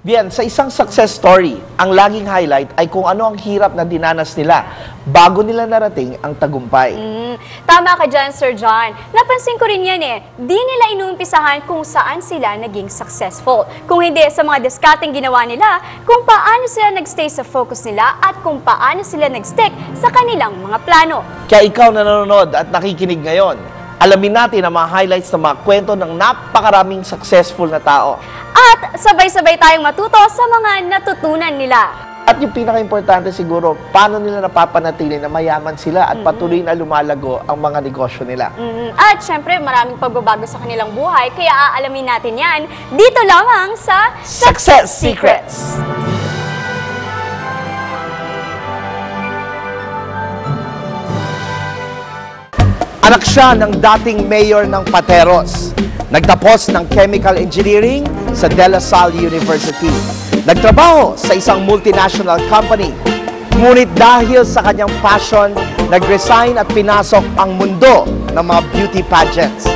Bien, sa isang success story, ang laging highlight ay kung ano ang hirap na dinanas nila bago nila narating ang tagumpay. Tama ka dyan, Sir John. Napansin ko rin yan eh. Di nila inumpisahan kung saan sila naging successful. Kung hindi sa mga diskateng ginawa nila, kung paano sila nagstay sa focus nila at kung paano sila nagstick sa kanilang mga plano. Kaya ikaw na nanonood at nakikinig ngayon, alamin natin ang mga highlights ng mga kwento ng napakaraming successful na tao. At sabay-sabay tayong matuto sa mga natutunan nila. At yung pinaka-importante siguro, paano nila napapanatili na mayaman sila at patuloy na lumalago ang mga negosyo nila. At syempre, maraming pagbabago sa kanilang buhay, kaya aalamin natin yan dito lamang sa Success Secrets! Anak siya ng dating mayor ng Pateros. Nagtapos ng Chemical Engineering sa De La Salle University. Nagtrabaho sa isang multinational company. Ngunit dahil sa kanyang passion, nag-resign at pinasok ang mundo ng mga beauty pageants.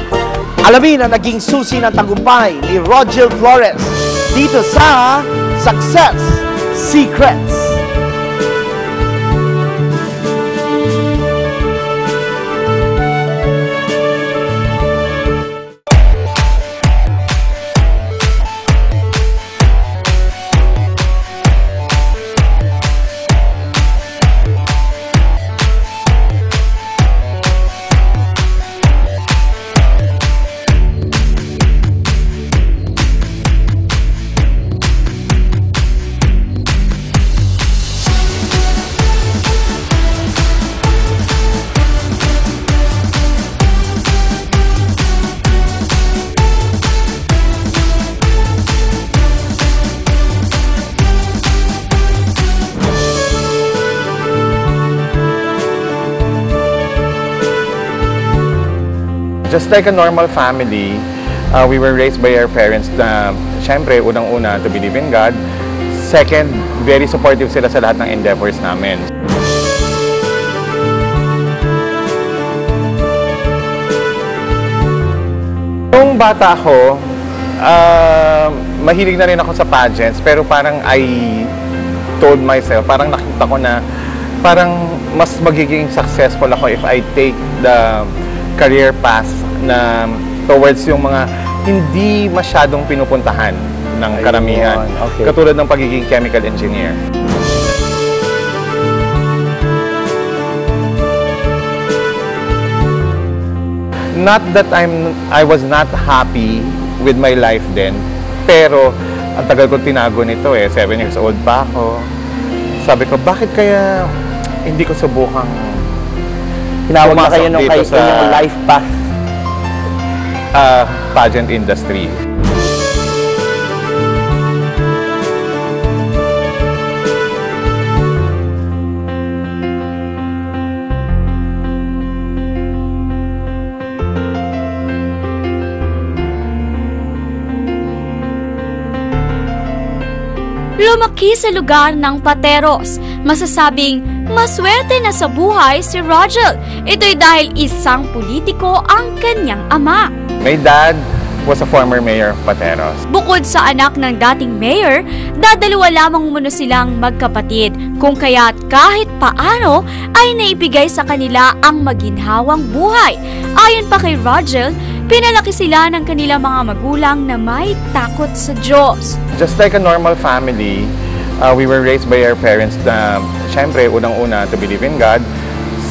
Alamin ang naging susi ng tagumpay ni Rogel Flores dito sa Success Secrets. Just like a normal family, we were raised by our parents na, syempre, unang-una, to believe in God. Second, very supportive sila sa lahat ng endeavors namin. Nung bata ako, mahilig na rin ako sa pageants, pero parang I told myself, parang nakita ko na parang mas magiging successful ako if I take the career path na towards yung mga hindi masyadong pinupuntahan ng karamihan. Okay. Katulad ng pagiging chemical engineer. Not that I was not happy with my life then, pero ang tagal ko tinago nito eh, 7 years old pa ako. Sabi ko, bakit kaya hindi ko subukang Tinawag na kayo nung life path? Pageant industry. Lumaki sa lugar ng Pateros. Masasabing maswerte na sa buhay si Rogel. Ito'y dahil isang politiko ang kanyang ama. My dad was a former mayor of Pateros. Bukod sa anak ng dating mayor, dadalawa lamang muna silang magkapatid. Kung kaya't kahit paano ay naibigay sa kanila ang maginhawang buhay. Ayon pa kay Rogel, pinalaki sila ng kanilang mga magulang na may takot sa Diyos. Just like a normal family, we were raised by our parents na, syempre, unang-una, to believe in God.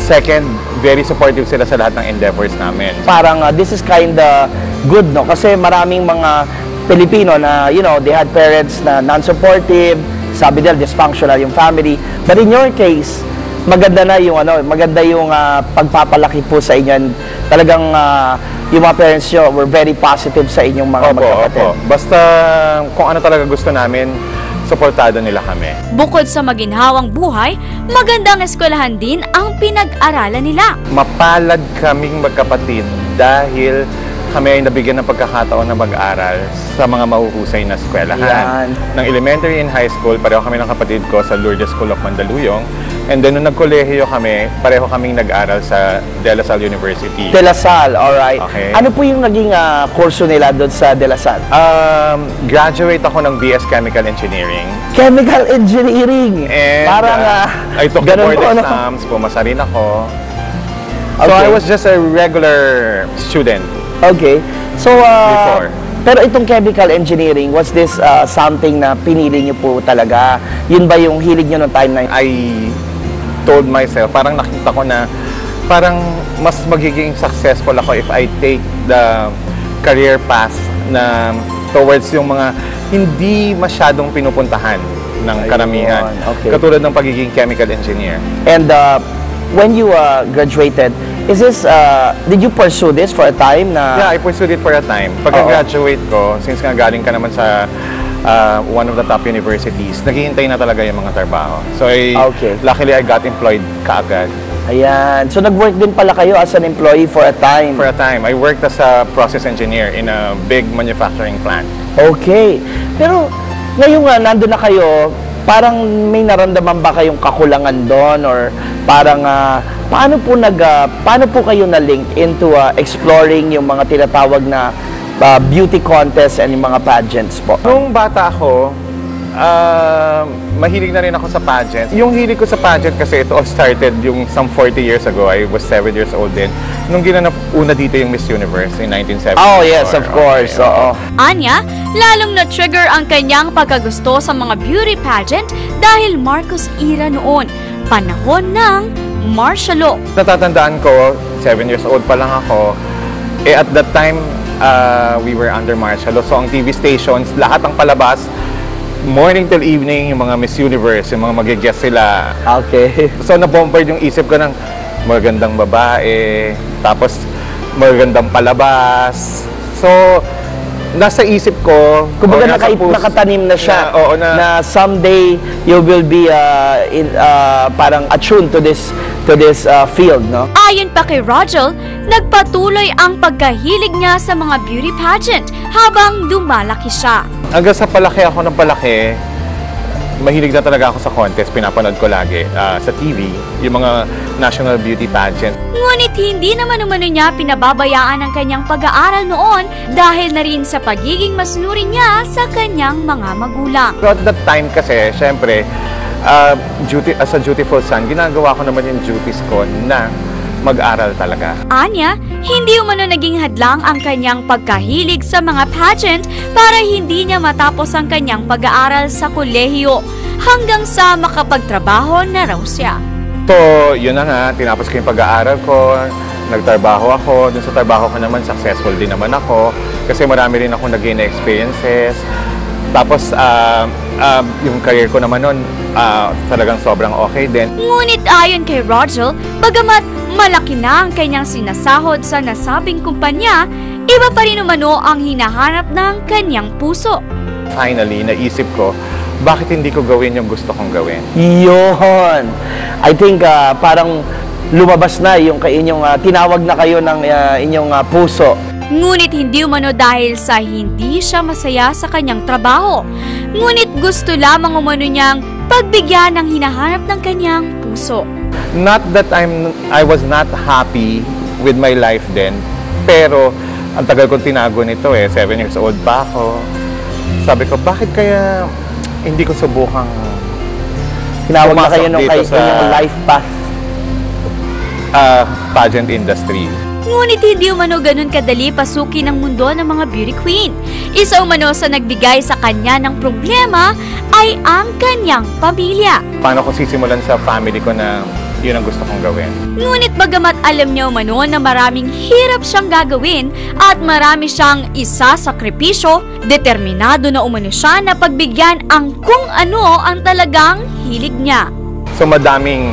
Second, very supportive sila sa lahat ng endeavors namin. Parang this is kinda good, no? Kasi maraming mga Pilipino na, you know, they had parents na non-supportive, sabi nila, dysfunctional yung family. But in your case, maganda na yung, maganda yung pagpapalaki po sa inyo. Talagang yung mga parents nyo were very positive sa inyong mga magkapatid. Basta kung ano talaga gusto namin, suportado nila kami. Bukod sa maginhawang buhay, magandang eskwelahan din ang pinag-aralan nila. Mapalad kaming magkapatid dahil kami ay nabigyan ng pagkakataon na mag-aral sa mga mahuhusay na eskwelahan. Yan. Ng elementary and high school, pareho kami ng kapatid ko sa Lourdes School of Mandaluyong. And then, nung nagkolehiyo kami, pareho kaming nag-aral sa De La Salle University. De La Salle, alright. Okay. Ano po yung naging kurso nila doon sa De La Salle? Graduate ako ng BS Chemical Engineering. Chemical Engineering. And Parang, I took the ganun board po, ano? exams, pumasa rin ako. So, Okay. I was just a regular student. Okay. So, Before. pero itong chemical engineering, was this something na pinili niyo po talaga? Yun ba yung hilig niyo noong time na yun? I told myself, parang nakita ko na parang mas magiging successful ako if I take the career path na towards yung mga hindi masyadong pinupuntahan ng karamihan. Okay. Katulad ng pagiging chemical engineer. And when you graduated, is this, did you pursue this for a time na? Yeah, I pursued it for a time. Pagka-graduate ko, since nga galing ka naman sa one of the top universities, naghihintay na talaga yung mga trabaho. So, luckily, I got employed kaagad. Ayan. So, nag-work din pala kayo as an employee for a time? For a time. I worked as a process engineer in a big manufacturing plant. Okay. Pero, ngayon nga, nandun na kayo, parang may naramdaman ba kayong kakulangan doon? Or parang, paano po kayo na-link into exploring yung mga tinatawag na beauty contest and yung mga pageants po? Nung bata ako, mahilig na rin ako sa pageant. Yung hilig ko sa pageant kasi it all started yung some 40 years ago. I was 7 years old din. Nung ginanap una dito yung Miss Universe in 1970. Oh, yes, of course. Oo. Anya, lalong na-trigger ang kanyang pagkagusto sa mga beauty pageant dahil Marcos era noon, panahon ng martial law. Natatandaan ko, 7 years old pa lang ako. At that time, we were under martial law. So ang TV stations, lahat ng palabas, morning till evening, yung mga Miss Universe, yung mga mag-guest sila. Okay. So nabombard yung isip ko ng magandang babae, tapos magandang palabas. So, nasa isip ko, kumbaga nakatanim na siya na someday you will be parang attuned to this field, no? Ayon pa kay Rogel, nagpatuloy ang pagkahilig niya sa mga beauty pageant habang lumalaki siya. Hanggang sa palaki ako ng palaki, mahilig na talaga ako sa contest. Pinapanood ko lagi sa TV, yung mga national beauty pageant. Ngunit hindi naman umano niya pinababayaan ang kanyang pag-aaral noon dahil na rin sa pagiging masunurin niya sa kanyang mga magulang. So at that time kasi, syempre, as a dutiful son, ginagawa ko naman yung duties ko na mag-aral talaga. Anya, hindi umano naging hadlang ang kanyang pagkahilig sa mga pageant para hindi niya matapos ang kanyang pag-aaral sa kolehiyo hanggang sa makapagtrabaho na raw siya. So, yun na nga, tinapos ko yung pag-aaral ko, nagtrabaho ako, dun sa trabaho ko naman, successful din naman ako kasi marami rin ako nag-gain experiences. Tapos, yung career ko naman nun, talagang sobrang okay din. Ngunit ayon kay Rogel, bagamat malaki na ang kanyang sinasahod sa nasabing kumpanya, iba pa rin umano ang hinahanap ng kanyang puso. Finally, naisip ko, bakit hindi ko gawin yung gusto kong gawin? Yun! I think parang lumabas na yung inyong tinawag na kayo ng inyong puso. Ngunit hindi umano dahil sa hindi siya masaya sa kanyang trabaho. Ngunit gusto lamang umano niyang pagbigyan ng hinahanap ng kanyang puso. Not that I was not happy with my life then, pero ang tagal kong tinago nito 7 years old pa ako. Sabi ko, bakit kaya hindi ko subukang tinawag na kayo ng dito inyong life path? Pageant industry. Ngunit hindi umano ganun kadali pasukin ang mundo ng mga beauty queen. Isa umano sa nagbigay sa kanya ng problema ay ang kanyang pamilya. Paano ko sisimulan sa family ko na yun ang gusto kong gawin? Ngunit bagamat alam niya umano na maraming hirap siyang gagawin at marami siyang isasakripisyo, determinado na umano siya na pagbigyan ang kung ano ang talagang hilig niya. So madaming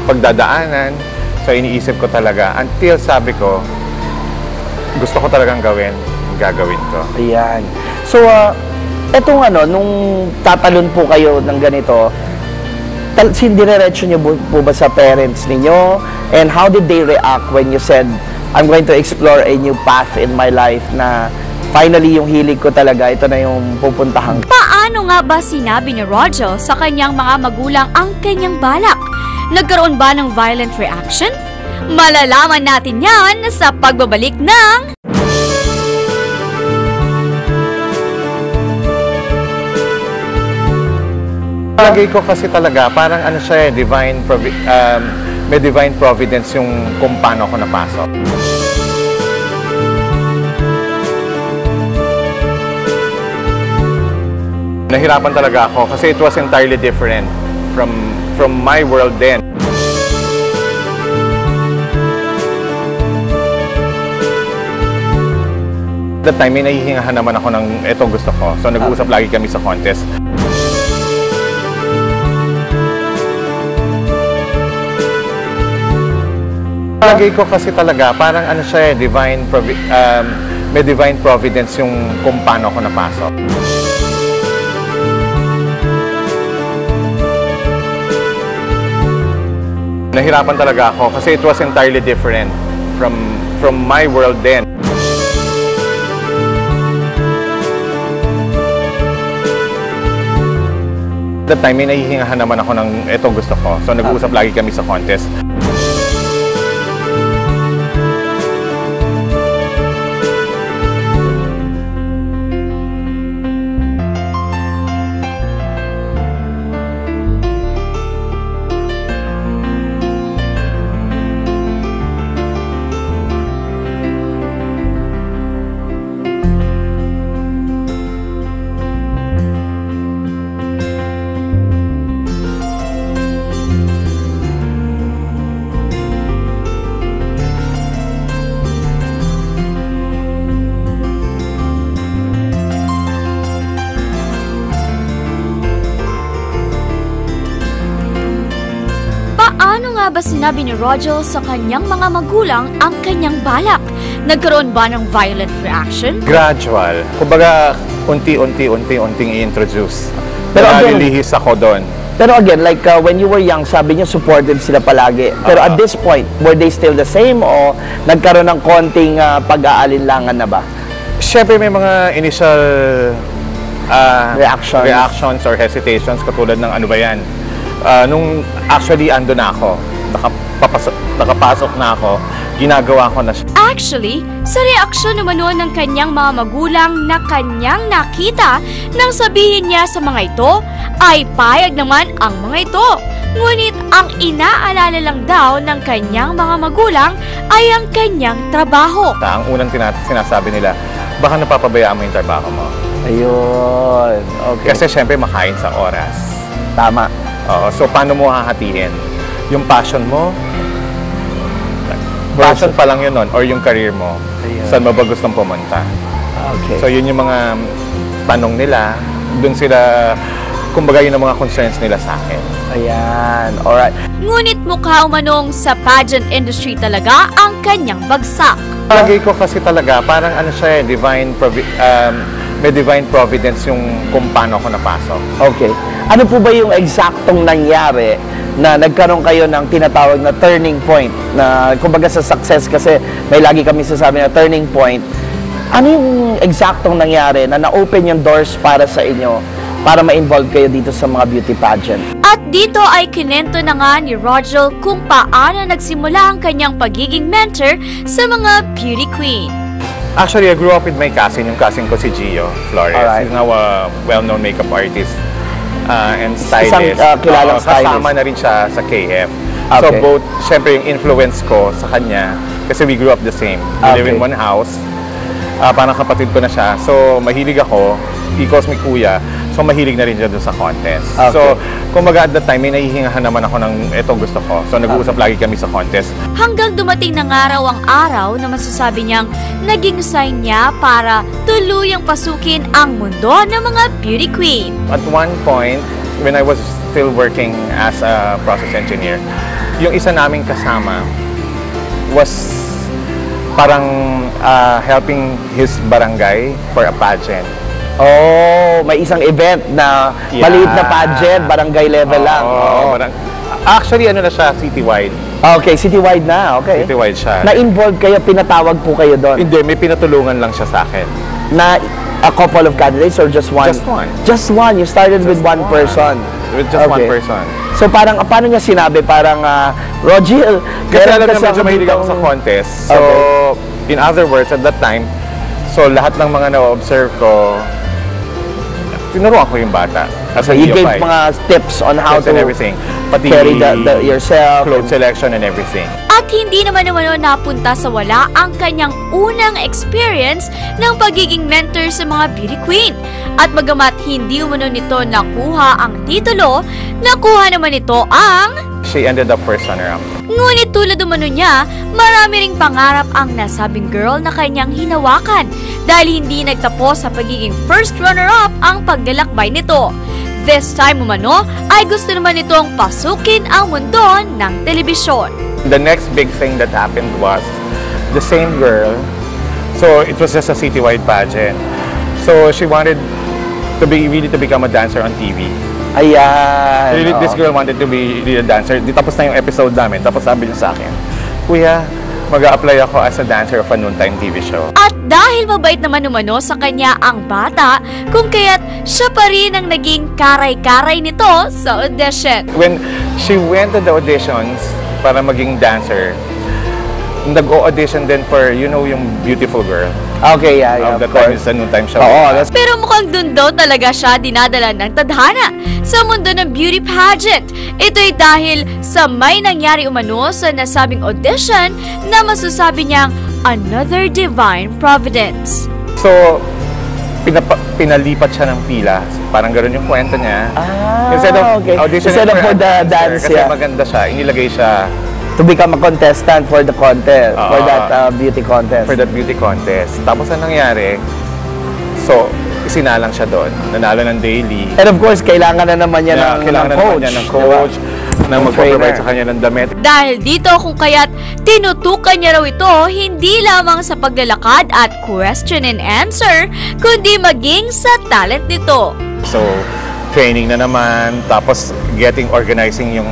pagdadaanan, so iniisip ko talaga, until sabi ko, gusto ko talagang gawin, gagawin ko. Ayan. So, etong nung tatalon po kayo ng ganito, sindiretso niyo po ba sa parents ninyo? And how did they react when you said I'm going to explore a new path in my life na finally yung hilig ko talaga, ito na yung pupuntahan. Paano nga ba sinabi ni Roger sa kanyang mga magulang ang kanyang balak? Nagkaroon ba ng violent reaction? Malalaman natin yan sa pagbabalik ng... Palagay ko kasi talaga, parang ano siya may divine providence yung kung paano ako napasok. Nahirapan talaga ako kasi it was entirely different from my world then. That time, may nahihingahan naman ako ng etong gusto ko. So nag-uusap lagi kami sa contest. Palagay ko kasi talaga, parang ano siya may divine providence yung kung paano ako napasok. Nahirapan talaga ako kasi it was entirely different from my world then. That time, may nahihingahan naman ako ng etong gusto ko. So nag-uusap lagi kami sa contest. Paano nga ba sinabi ni Roger sa kanyang mga magulang ang kanyang balak? Nagkaroon ba ng violent reaction? Gradual. Kumbaga, unti-unting i-introduce. Pero Nalilihis ako doon. Pero again, like when you were young, sabi niyo supportive sila palagi. Pero at this point, were they still the same o nagkaroon ng konting pag-aalinlangan na ba? Siyempre may mga initial Reactions or hesitations katulad ng ano ba yan. Nung actually ando na ako, nakapasok na ako, ginagawa ko na siya. Actually, sa reaksyon naman noon ng kanyang mga magulang na kanyang nakita nang sabihin niya sa mga ito, ay payag naman ang mga ito. Ngunit ang inaalala lang daw ng kanyang mga magulang ay ang kanyang trabaho. Ang unang sinasabi nila, baka napapabayaan mo yung trabaho mo. Ayun. Okay. Kasi syempre makain sa oras. Tama. Oo, so paano mo hahatiin? Yung passion mo, passion pa lang yun nun, or yung career mo, saan mo ba gustong pumunta? Okay. So yun yung mga tanong nila, dun sila, kumbaga yun ang mga concerns nila sa akin. Ayan, alright. Ngunit mukha umanong sa pageant industry talaga ang kanyang bagsak. Palagay ko kasi talaga, parang ano siya, may divine providence yung kung paano ako napasok. Okay. Ano po ba yung eksaktong nangyari na nagkaroon kayo ng tinatawag na turning point? Na kumbaga sa success kasi may lagi kami sasabi na turning point. Ano yung eksaktong nangyari na na-open yung doors para sa inyo para ma-involve kayo dito sa mga beauty pageant? At dito ay kinento na nga ni Roger kung paano nagsimula ang kanyang pagiging mentor sa mga beauty queen. Actually, I grew up with my cousin. Yung cousin ko si Gio Flores. Alright. He's now a well-known makeup artist and stylist. Isang kilalang stylist. Kasama na rin siya sa KF. Okay. So both, syempre yung influence ko sa kanya, kasi we grew up the same. We live in one house. Parang kapatid ko na siya. So mahilig ako. He calls me kuya. So mahilig na rin siya doon sa contest. Okay. So kumbaga at that time, may nahihingahan naman ako ng etong gusto ko. So nag-uusap lagi kami sa contest. Hanggang dumating na nga raw ang araw na masasabi niyang naging sign niya para tuluyang pasukin ang mundo ng mga beauty queen. At one point, when I was still working as a process engineer, yung isa naming kasama was parang helping his barangay for a pageant. Oh, may isang event na maliit na pageant, barangay level lang. Oo, Actually, ano na siya, citywide. Okay, citywide na. Okay. Citywide siya. Na-involved kayo, pinatawag po kayo doon? Hindi, may pinatulungan lang siya sa akin. Na a couple of candidates or just one? Just one. Just one. You started with one person. With just one person. So parang, paano niya sinabi? Parang, Rogil, Kasi meron alam ka na medyo sa mahilig ako sa ganitong- contest. So, in other words, at that time, so lahat ng mga na-observe ko, tinuruan ko yung bata. As So a you gave neophyte. mga tips on how Tips to and everything. Pati carry yourself. clothes selection and everything. At hindi naman napunta sa wala ang kanyang unang experience ng pagiging mentor sa mga beauty queen. At bagamat hindi umano nito nakuha ang titulo, nakuha naman ito ang... She ended up first runner-up. Ngunit tulad umano niya, marami ring pangarap ang nasabing girl na kanyang hinawakan dahil hindi nagtapos sa pagiging first runner-up ang paglalakbay nito. This time umano ay gusto naman nitong pasukin ang mundo ng telebisyon. The next big thing that happened was the same girl. So it was just a citywide pageant. So she wanted to become a dancer on TV. Ayan. Really, this girl wanted to be really a dancer. Di tapos na yung episode namin. Tapos sabi niya sa akin, Kuya, mag-a-apply ako as a dancer of a noontime TV show. At dahil mabait naman umano sa kanya ang bata, kung kaya't siya pa rin ang naging karay-karay nito sa audition. When she went to the auditions para maging dancer, nag-o-audition din for, you know, yung Beautiful Girl. Okay, yeah, Of the of time course. is a noontime show. Oo, that's Pero mukhang dun daw talaga siya dinadala ng tadhana sa mundo ng beauty pageant. Ito'y dahil sa may nangyari umano sa nasabing audition na masasabi niyang another divine providence. So, pinalipat siya ng pila. Parang gano'n yung kwento niya. Instead of okay. auditioning Instead of for the a dance, dancer, kasi yeah. maganda siya, inilagay siya To become a contestant for the contest, for Oo. that beauty contest. for that beauty contest. Tapos ang nangyari, so, isinalang siya doon. Nanalo ng daily. And of course, kailangan na naman niya ng Kailangan na coach. naman niya ng coach, na Ng mag-provide trainer. sa kanya ng damit. Dahil dito kung kaya't tinutukan niya raw ito hindi lamang sa paglalakad at question and answer, kundi maging sa talent nito. So, training na naman, tapos organizing yung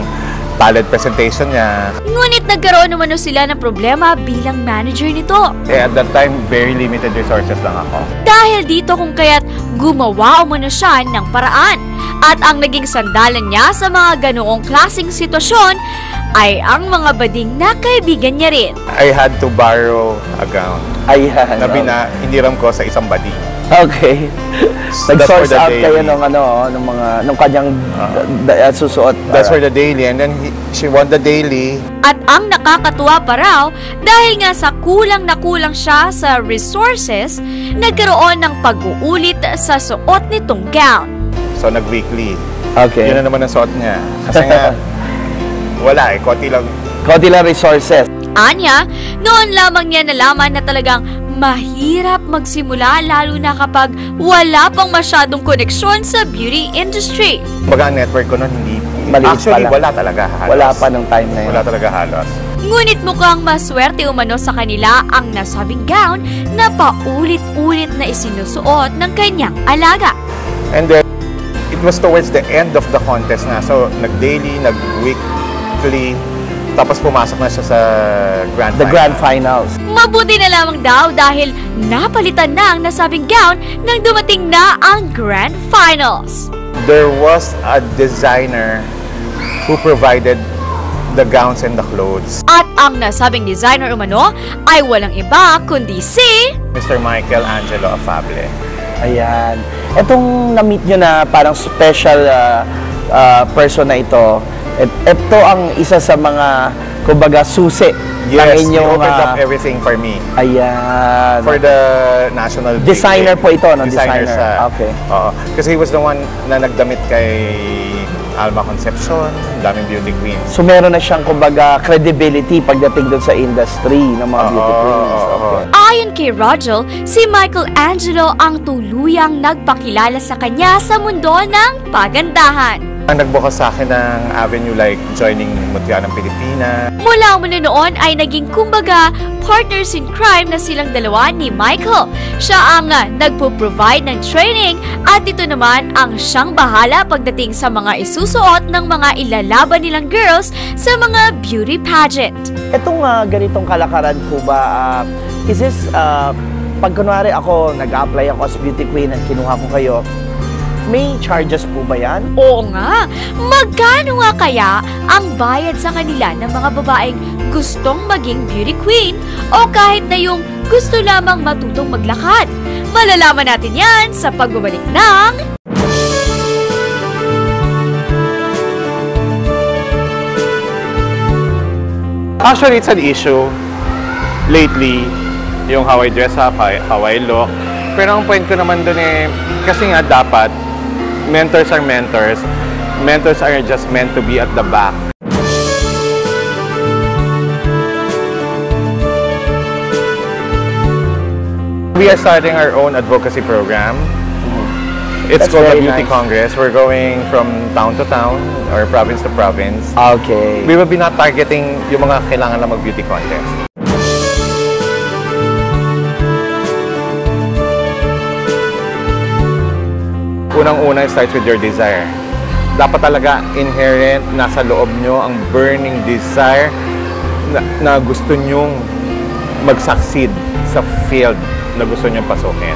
talent presentation niya. Ngunit nagkaroon naman sila ng problema bilang manager nito. At that time, very limited resources lang ako. Dahil dito kung kaya't gumawa umano siya ng paraan. At ang naging sandalan niya sa mga ganoong klaseng sitwasyon ay ang mga bading na kaibigan niya rin. I had to borrow a gown Ayan. na hiniram ko sa isang buddy. Okay. That's for Nag-source the out daily. kayo nung kanyang susuot. That's for the daily. And then she won the daily. At ang nakakatuwa pa raw, dahil nga sa kulang na kulang siya sa resources, nagkaroon ng pag-uulit sa suot nitong gown. So, nag-weekly. Okay. Yun na naman ang suot niya. Kasi nga, wala konti lang. Konti lang resources. Anya, noon lamang niya nalaman na talagang mahirap magsimula lalo na kapag wala pang masyadong koneksyon sa beauty industry. Baga ang network ko nun, hindi. Maliit Actually, pa lang. wala talaga halos. Wala pa nung time na yun. Wala talaga halos. Ngunit mukhang maswerte umano sa kanila ang nasabing gown na paulit-ulit na isinusuot ng kanyang alaga. And then, it was towards the end of the contest na. So, nag-daily, nag-weekly, tapos pumasok na siya sa grand The final. grand finals. Mabuti na lamang daw dahil napalitan na ang nasabing gown nang dumating na ang grand finals. There was a designer who provided the gowns and the clothes. At ang nasabing designer umano ay walang iba kundi si... Mr. Michael Angelo Afable. Ayan. Etong na-meet nyo na parang special person na ito, ito ang isa sa mga, kumbaga, susi ng Yes, he inyong... opened up everything for me. Ayan. For the national... Designer po ito, no? Designer Designer. siya. Okay. Oo. Kasi he was the one na nagdamit kay Alma Concepcion, daming beauty queens. So meron na siyang, kumbaga, credibility pagdating doon sa industry ng mga beauty queens. Okay. Ayon kay Rogel, si Michael Angelo ang tuluyang nagpakilala sa kanya sa mundo ng pagandahan. Ang nagbukas sa akin ng avenue like joining Mutya ng Pilipinas. Mula muna noon ay naging kumbaga partners in crime na silang dalawa ni Michael. Siya ang nagpo-provide ng training at ito naman ang siyang bahala pagdating sa mga isusuot ng mga ilalaban nilang girls sa mga beauty pageant. Itong ganitong kalakaran po ba, is this, pag kunwari ako, nag-apply ako as beauty queen at kinuha ko kayo, may charges po ba yan? Oo nga, magkano nga kaya ang bayad sa kanila ng mga babaeng gustong maging beauty queen o kahit na yung gusto lamang matutong maglakad? Malalaman natin yan sa pagbabalik ng... Actually, it's an issue lately, yung how I dress up, how I look. Pero ang point ko naman dun kasi nga dapat, mentors are mentors. Mentors are just meant to be at the back. We are starting our own advocacy program. It's That's called the very Beauty nice. Congress. We're going from town to town or province to province. Okay. We will be not targeting yung mga kailangan na mag-beauty contest. Unang-una, it starts with your desire. Dapat talaga inherent, nasa loob nyo ang burning desire na gusto nyong mag-succeed sa field na gusto nyong pasukin.